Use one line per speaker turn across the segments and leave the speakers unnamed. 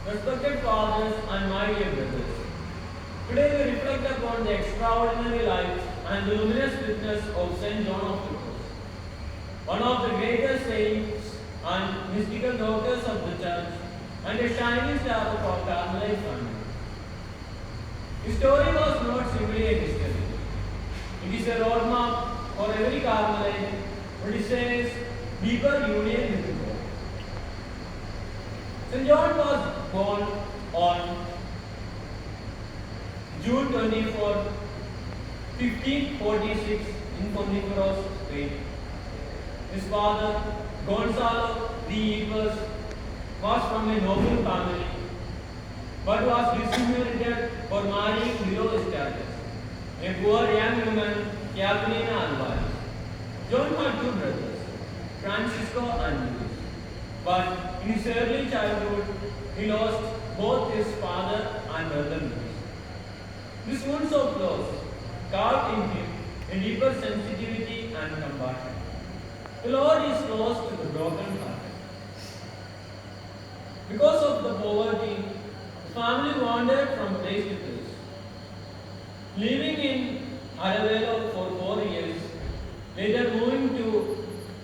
Respected fathers and my dear brothers, today we reflect upon the extraordinary life and the luminous witness of Saint John of the Cross, one of the greatest saints and mystical daughters of the Church, and a shining star of our Carmelite family. His story was not simply a history; it is a roadmap for every Carmelite who desires deeper union with God. St. John was born on June 24, 1546 in Fontiferros, Spain. His father, Gonzalo de Yepes, was from a noble family but was disinherited for marrying below status, a poor young woman, Catalina Alvarez. John had two brothers, Francisco and Luis. But in his early childhood, he lost both his father and brother Luis. This wounds of loss carved in him a deeper sensitivity and compassion. The Lord is close to the broken-hearted. Because of the poverty, the family wandered from place to place. Living in Aravelo for 4 years, later moving to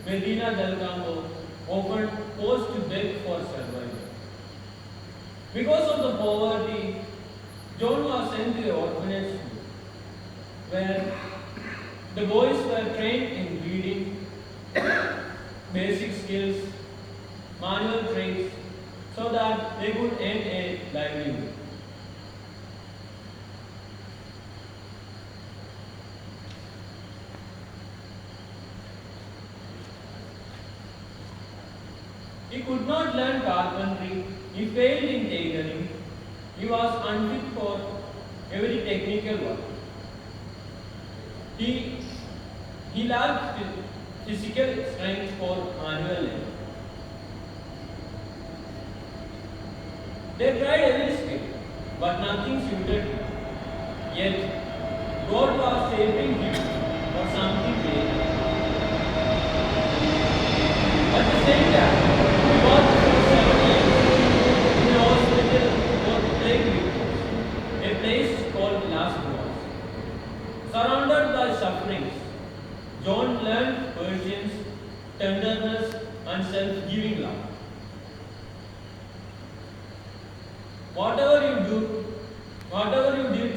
Medina del Campo, often forced to beg for survival. Because of the poverty, John was sent to the orphanage school, where the boys were trained in reading, basic skills, manual trades, so that they could earn a livelihood. He could not learn carpentry, he failed in tailoring, he was unfit for every technical work. He lacked physical strength for manual labor. They tried every skill, but nothing suited him. Yet, God was shaping him for something greater. At the same time, he was for 7 years in a hospital for plague victims, a place called Las Brujas. Surrounded by sufferings, John learned patience, tenderness, and self-giving love. Whatever you did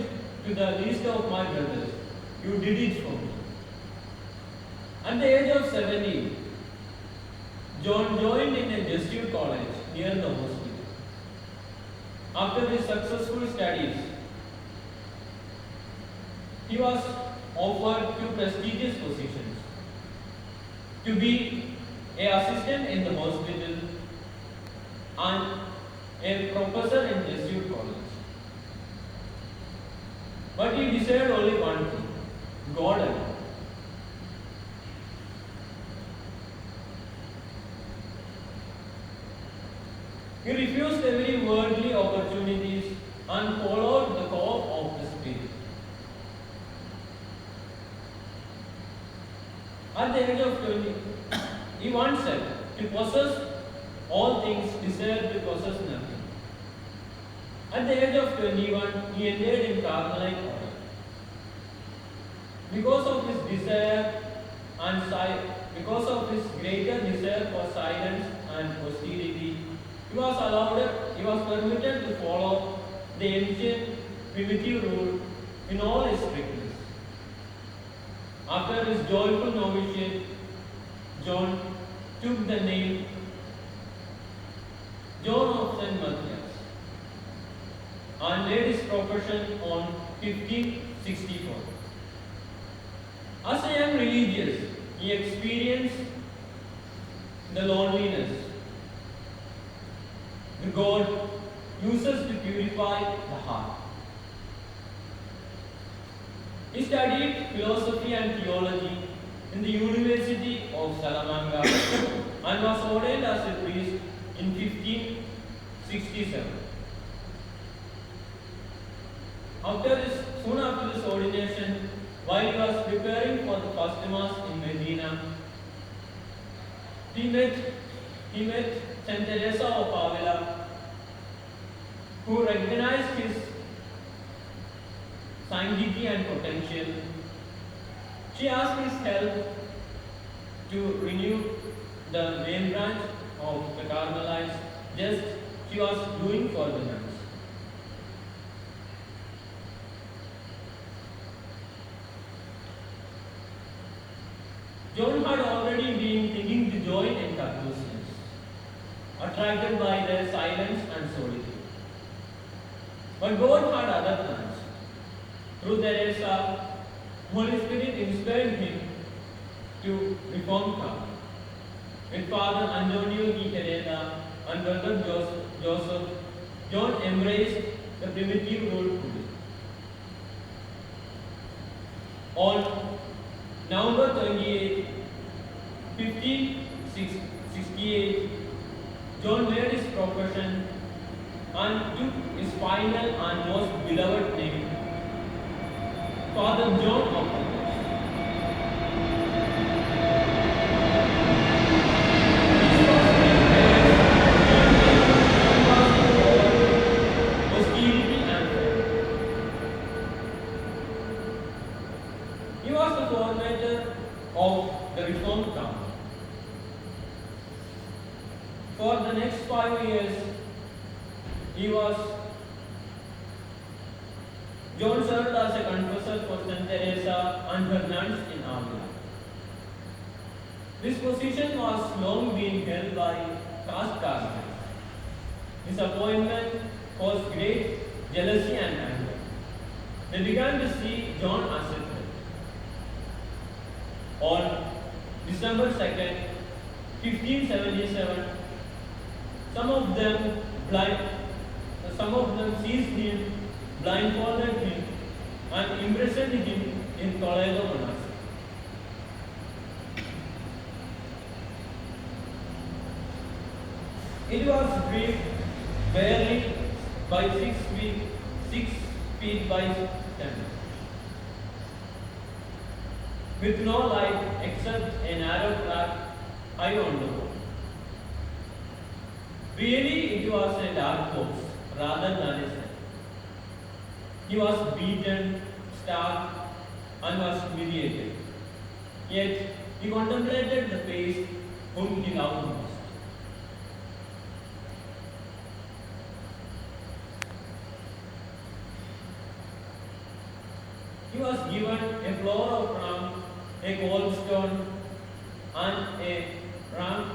to the least of my brothers, you did it for me. At the age of 17, John joined in a Jesuit college near the hospital. After his successful studies, he was offered two prestigious positions: to be an assistant in the hospital and a professor in Jesuit college. But he desired only one thing: God alone. He refused every worldly opportunities and followed the call of the Spirit. At the age of 20, he once said, "To possess all things, desire to possess nothing." At the age of 21, he entered in Carmelite order. Because of his desire because of his greater desire for silence and austerity, he was permitted to follow the ancient primitive rule in all its strictness. After his joyful novitiate, John took the name John of St. Matthias and made his profession on 1564. As a young religious, he experienced the loneliness the God uses to purify the heart. He studied philosophy and theology in the University of Salamanca and was ordained as a priest in 1567. Soon after his ordination, while he was preparing for the first Mass in Medina, he met Saint Teresa of Avila who recognized his sanctity and potential. She asked his help to renew the main branch of the Carmelites, just she was doing for the nuns. John had already been thinking to join in Carthusians, attracted by their silence and solitude. But God had other plans. Through Teresa, Holy Spirit inspired him to reform Carmel. With Father Antonio Di Teresa and Brother Joseph, John embraced the primitive rule fully. On November 28, 1568, John made his profession and took his final and most beloved name, Father John of the Cross. He was the coordinator of the Reformed Camp. For the next 5 years, John served as a confessor for Saint Teresa and her nuns in Avila. This position was long been held by caste cardinals. His appointment caused great jealousy and anger. They began to see John as a threat. On December 2nd, 1577, some of them seized him, blindfolded him, and imprisoned him in Toledo Monastery. It was brief, barely by 6 feet by 10, with no light except a narrow crack high on the wall. Really, it was a dark box rather than a cell. He was beaten, starved, and was humiliated. Yet, he contemplated the face whom he loved most. He was given a floor of ram, a cold stone, and a ramp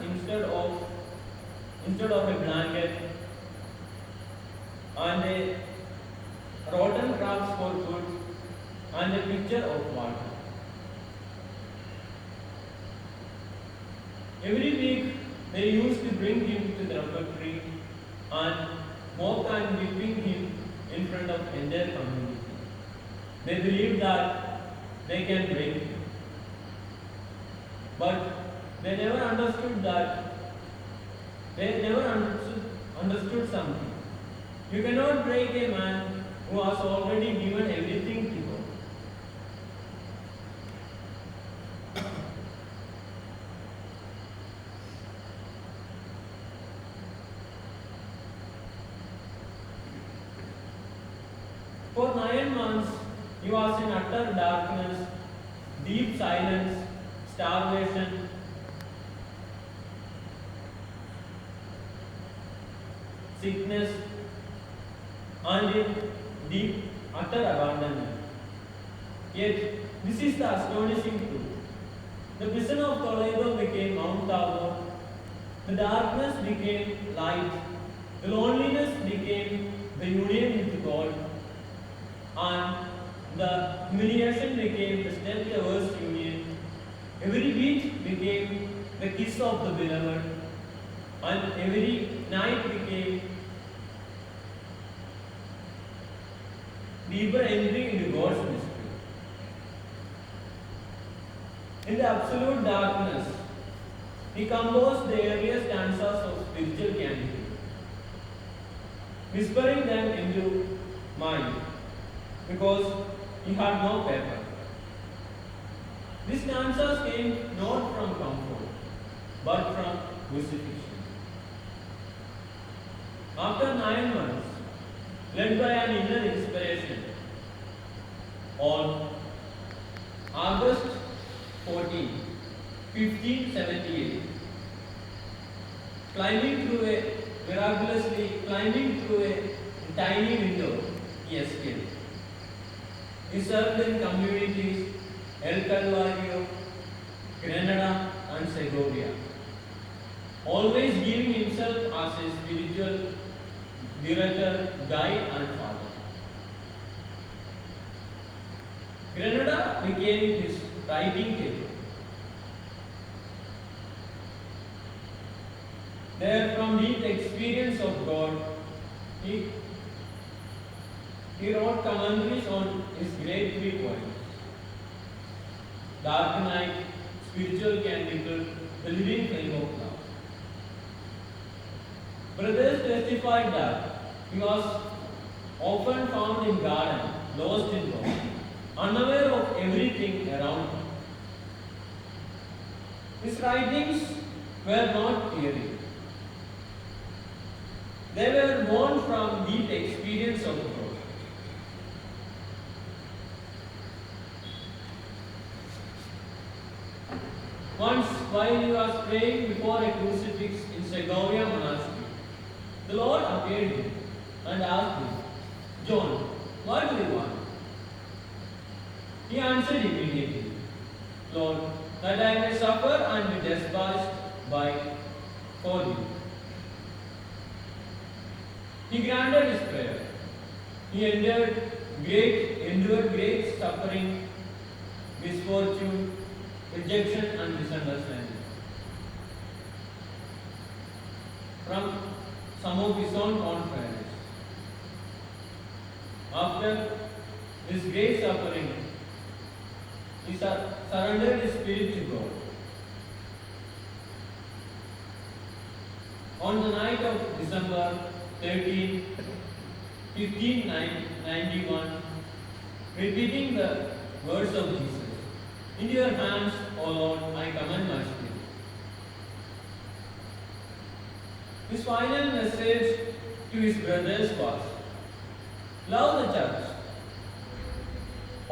instead of a blanket, and a rotten crabs for food, and a pitcher of water. Every week they used to bring him to the refectory and mock and whipping him in front of entire community. They believed that they can break him. But they never understood something. You cannot break a man who has already given everything to God. For 9 months, he was in utter darkness, deep silence, starvation, sickness, and in deep, utter abandonment. Yet, this is the astonishing truth. The prison of Toledo became Mount Tabor, the darkness became light, the loneliness became the union with God, and the humiliation became the step towards union. Every beat became the kiss of the beloved, and every night became deeper entry into God's mystery. In the absolute darkness, he composed the earliest stanzas of spiritual canticles, whispering them into mind, because he had no paper. These stanzas came not from comfort, but from crucifixion. After 9 months, led by an inner inspiration, on August 14, 1578, miraculously climbing through a tiny window, he escaped. He served in communities El Calvario, Granada, and Segovia, always giving himself as a spiritual director, guide, and father. Granada became his writing table. There, from deep experience of God, he wrote commentaries on his great three poems: Dark Night, Spiritual Canticle, The Living Flame of Love. Brothers testified that he was often found in garden, lost in thought, unaware of everything around him. His writings were not theory. They were born from deep experience of God. Once, while he was praying before a crucifix in Segovia Monastery, the Lord appeared to him and asked him, "John, what do you want?" He answered immediately, "Lord, that I may suffer and be despised for you." He granted his prayer. He endured great suffering, misfortune, rejection, and misunderstanding from some of his own confreres. After this great suffering, he surrendered his spirit to God. On the night of December 13, 1591, repeating the words of Jesus, "In your hands, O Lord, I commend my spirit." His final message to his brothers was, "Love the church,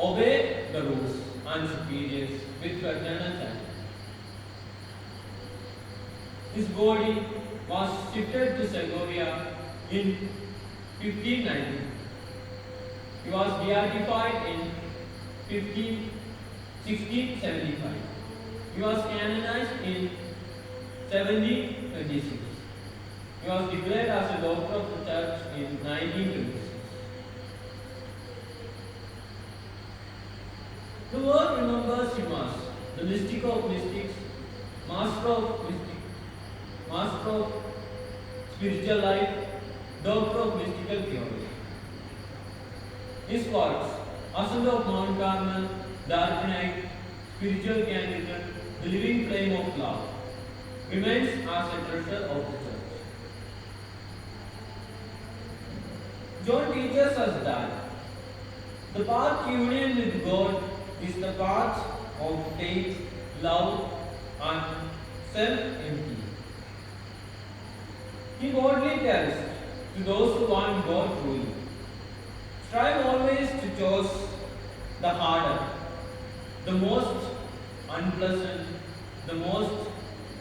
obey the rules and superiors with fraternal charity." His body was shifted to Segovia in 1590. He was beatified in 1675. He was canonized in 1726. He was declared as a doctor of the church in 1926. The world remembers him as the mystic of mystics, master of spiritual life, doctor of mystical theology. His works, Ascent of Mount Carmel, Dark Night, Spiritual Canticle, The Living Flame of Love, remains as a treasure of the church. John teaches us that the path to union with God is the path of faith, love, and self-emptying. He boldly tells to those who want God truly, strive always to choose the harder, the most unpleasant, the most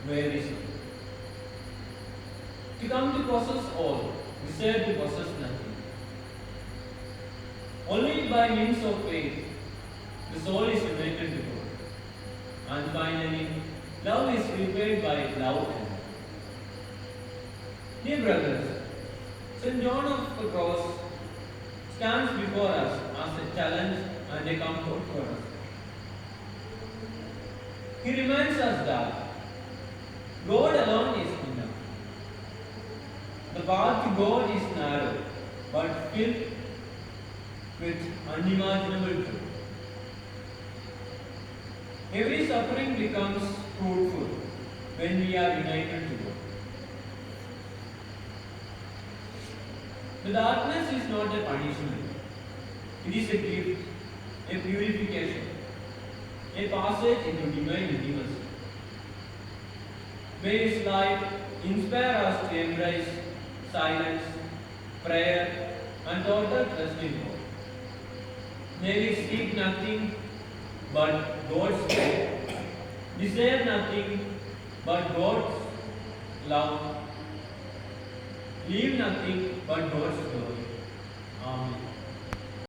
wearisome. To come to possess all, desire to possess nothing. Only by means of faith, the soul is united to God. And finally, love is repaid by love and love. Dear brothers, St. John of the Cross stands before us as a challenge and a comfort for us. He reminds us that God alone is enough. The path to God is narrow, but filled with unimaginable joy. Every suffering becomes fruitful when we are united to God. The darkness is not a punishment. It is a gift, a purification, a passage into divine intimacy. May His light inspire us to embrace silence, prayer, and total trust in God. May we seek nothing but God's will, desire nothing but God's love, leave nothing but God's glory. Amen.